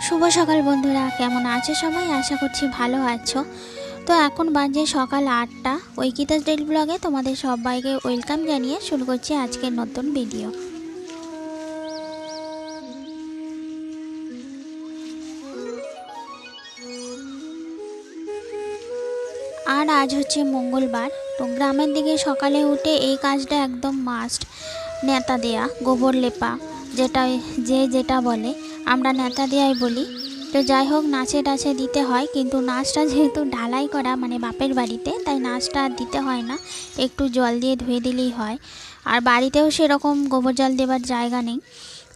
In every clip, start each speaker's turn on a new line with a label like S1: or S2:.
S1: শুভ সকাল বন্ধুরা, কেমন আছো সবাই? আশা করছি ভালো আছো। তো এখন বাজে সকাল 8টা। ঐকিতাস ডেইলি ব্লগে তোমাদের সবাইকে ওয়েলকাম জানিয়ে শুরু করছি আজকের নতুন ভিডিও। আর আজ হচ্ছে মঙ্গলবার। তো গ্রামের দিকে সকালে উঠে এই কাজটা একদম মাস্ট, নেতা দেয়া, গোবর লেপা, যেটা বলে, আমরা নেতা দেয়াই বলি। তো যাই হোক, নাচে টাচে দিতে হয়, কিন্তু নাচটা যেহেতু ঢালাই করা, মানে বাপের বাড়িতে, তাই নাচটা আর দিতে হয় না, একটু জল দিয়ে ধুয়ে দিলেই হয়। আর বাড়িতেও সেরকম গোবর জল দেবার জায়গা নেই।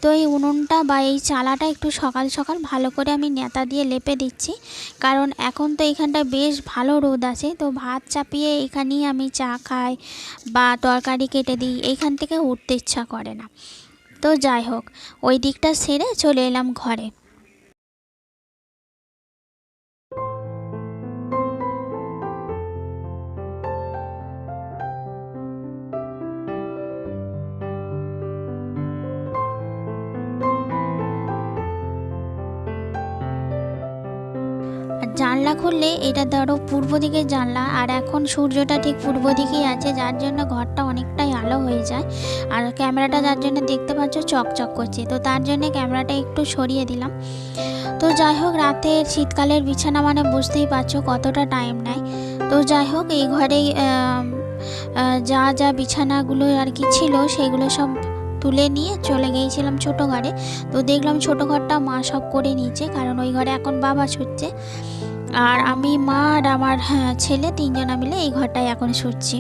S1: তো এই উনুনটা বা এই চালাটা একটু সকাল সকাল ভালো করে আমি নেতা দিয়ে লেপে দিচ্ছি, কারণ এখন তো এখানটায় বেশ ভালো রোদ আছে। তো ভাত চাপিয়ে এখানেই আমি চা খাই বা তরকারি কেটে দিই, এইখান থেকে উঠতে ইচ্ছা করে না। তো যাই হোক, ওই দিকটা সেরে চলে এলাম ঘরে। আর জানলা খুললে, এটা ধরো পূর্ব দিকের জানলা, আর এখন সূর্যটা ঠিক পূর্ব দিকেই আছে, যার জন্য ঘরটা অনেকটাই আলো হয়ে যায়। আর ক্যামেরাটা যার জন্য দেখতে পাচ্ছ চকচক করছে, তো তার জন্য ক্যামেরাটা একটু সরিয়ে দিলাম। তো যাই হোক, রাতের শীতকালের বিছানা মানে বুঝতেই পারছো কতটা টাইম নেয়। তো যাই হোক, এই ঘরেই যা যা বিছানাগুলো আর কি ছিল সেগুলো সব তুলে নিয়ে চলে গিয়েছিলাম ছোটো ঘরে। তো দেখলাম ছোটো ঘরটা মা সব করে নিয়েছে, কারণ ওই ঘরে এখন বাবা শুচ্ছে। আর আমি, মা আর আমার ছেলে, তিনজনা মিলে এই ঘরটায় এখন শুচ্ছি।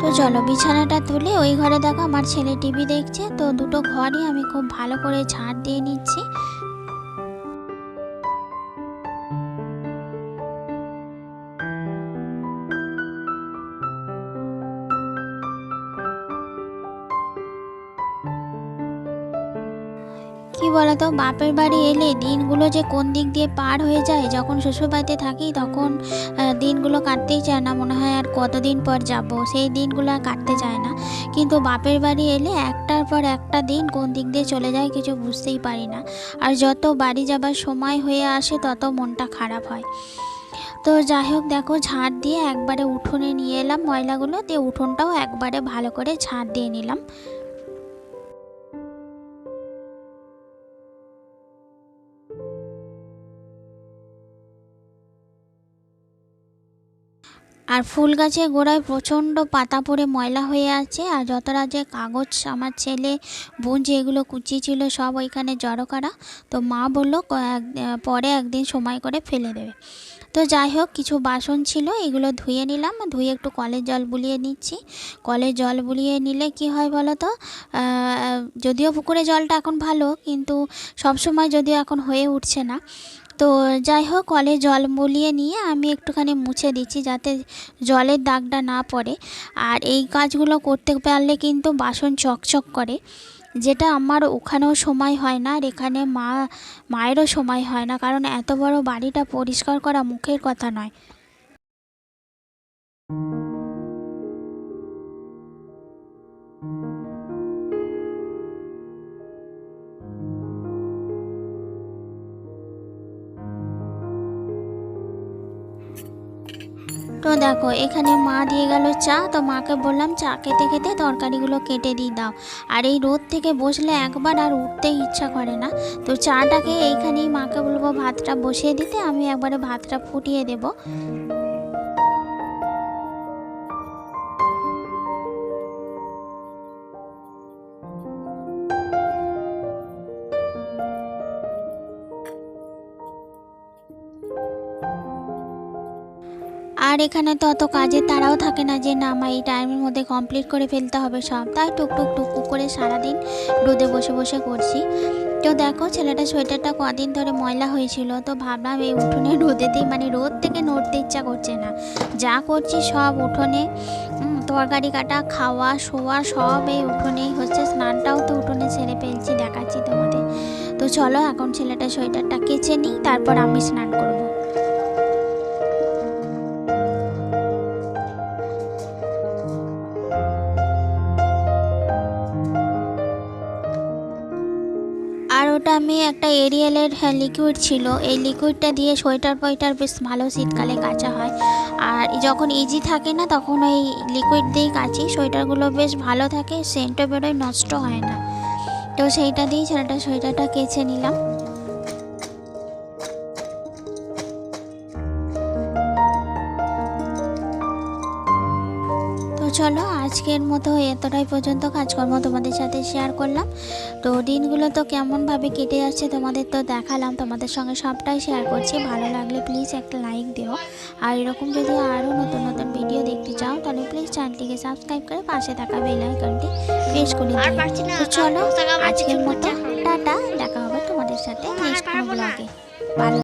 S1: তো চলো, বিছানাটা তুলে ওই ঘরে দেখো আমার ছেলে টিভি দেখছে। তো দুটো ঘরই আমি খুব ভালো করে ঝাড় দিয়ে নিচ্ছি। কি বলতো, বাপের বাড়ি এলে দিনগুলো যে কোন দিক দিয়ে পার হয়ে যায়। যখন শ্বশুরবাড়িতে থাকি তখন দিনগুলো কাটতেই চায় না, মনে হয় আর কতদিন পর যাব, সেই দিনগুলো আর কাটতে চায় না। কিন্তু বাপের বাড়ি এলে একটার পর একটা দিন কোন দিক দিয়ে চলে যায় কিছু বুঝতেই পারি না। আর যত বাড়ি যাবার সময় হয়ে আসে তত মনটা খারাপ হয়। তো যাই হোক, দেখো ঝাড় দিয়ে একবারে উঠোনে নিয়ে এলাম ময়লাগুলো, দিয়ে উঠোনটাও একবারে ভালো করে ঝাড় দিয়ে নিলাম। আর ফুল গাছের গোড়ায় প্রচণ্ড পাতা পড়ে ময়লা হয়ে আছে, আর যতটা যে কাগজ আমার ছেলে বোন যেগুলো কুচিয়েছিল সব ওইখানে জড়ো করা। তো মা বললো পরে একদিন সময় করে ফেলে দেবে। তো যাই হোক, কিছু বাসন ছিল, এগুলো ধুয়ে নিলাম, ধুয়ে একটু কলের জল বুলিয়ে নিচ্ছি। কলের জল বুলিয়ে নিলে কি হয় বলো তো, যদিও পুকুরে জলটা এখন ভালো, কিন্তু সব সময় যদিও এখন হয়ে উঠছে না। তো যাই হোক, কলে জল বুলিয়ে নিয়ে আমি একটুখানি মুছে দিচ্ছি যাতে জলের দাগটা না পড়ে। আর এই কাজগুলো করতে পারলে কিন্তু বাসন চকচক করে, যেটা আমার ওখানেও সময় হয় না, আর এখানে মায়েরও সময় হয় না, কারণ এত বড় বাড়িটা পরিষ্কার করা মুখের কথা নয়। তো দেখো, এখানে মা দিয়ে গেল চা। তো মাকে বললাম চা খেতে খেতে তরকারিগুলো কেটে দিয়ে দাও। আর এই রোদ থেকে বসলে একবার আর উঠতে ইচ্ছা করে না। তো চাটাকে এইখানেই মাকে বলবো ভাতটা বসিয়ে দিতে, আমি একবারে ভাতটা ফুটিয়ে দেবো। আর এখানে তো অত কাজের তাড়াও থাকে না যে না আমার এই টাইমের মধ্যে কমপ্লিট করে ফেলতে হবে সব, তাই টুকটুক টুকটুক করে সারাদিন রোদে বসে বসে করছি। তো দেখো ছেলেটা সোয়েটারটা কদিন ধরে ময়লা হয়েছিল, তো ভাবলাম এই উঠোনে রোদেতেই, মানে রোদ থেকে নড়তে ইচ্ছা করছে না, যা করছি সব উঠোনে, তরকারি কাটা, খাওয়া, শোয়া সব এই উঠোনেই হচ্ছে, স্নানটাও তো উঠোনে ছেড়ে ফেলছি, দেখাচ্ছি তোমাদের। তো চলো এখন ছেলেটা সোয়েটারটা কেচে নিই, তারপর আমি স্নান করব। আর ওটা আমি একটা এরিয়েলের লিকুইড ছিল, এই লিকুইডটা দিয়ে সোয়েটার ফোয়েটার বেশ ভালো শীতকালে কাচা হয়। আর যখন ইজি থাকে না তখন ওই লিকুইড দিয়েই কাচি, সোয়েটারগুলো বেশ ভালো থাকে, সেন্টও বেরোয়, নষ্ট হয় না। তো সেইটা দিয়েই ছেলেটা সোয়েটারটা কেচে নিলাম। তো চলো আজকের মতো এতটাই পর্যন্ত কাজকর্ম তোমাদের সাথে শেয়ার করলাম। তো দিনগুলো তো কেমনভাবে কেটে যাচ্ছে তোমাদের তো দেখালাম, তোমাদের সঙ্গে সবটাই শেয়ার করছি। ভালো লাগলে প্লিজ একটা লাইক দিও, আর এরকম যদি আরও নতুন নতুন ভিডিও দেখতে চাও তাহলে প্লিজ চ্যানেলটিকে সাবস্ক্রাইব করে পাশে থাকা বেল আইকনটি প্রেস করে দিও। তো চলো আজকের মতো টাটা, দেখা হবে তোমাদের সাথে নেক্সট কোনো ব্লগে। ভালো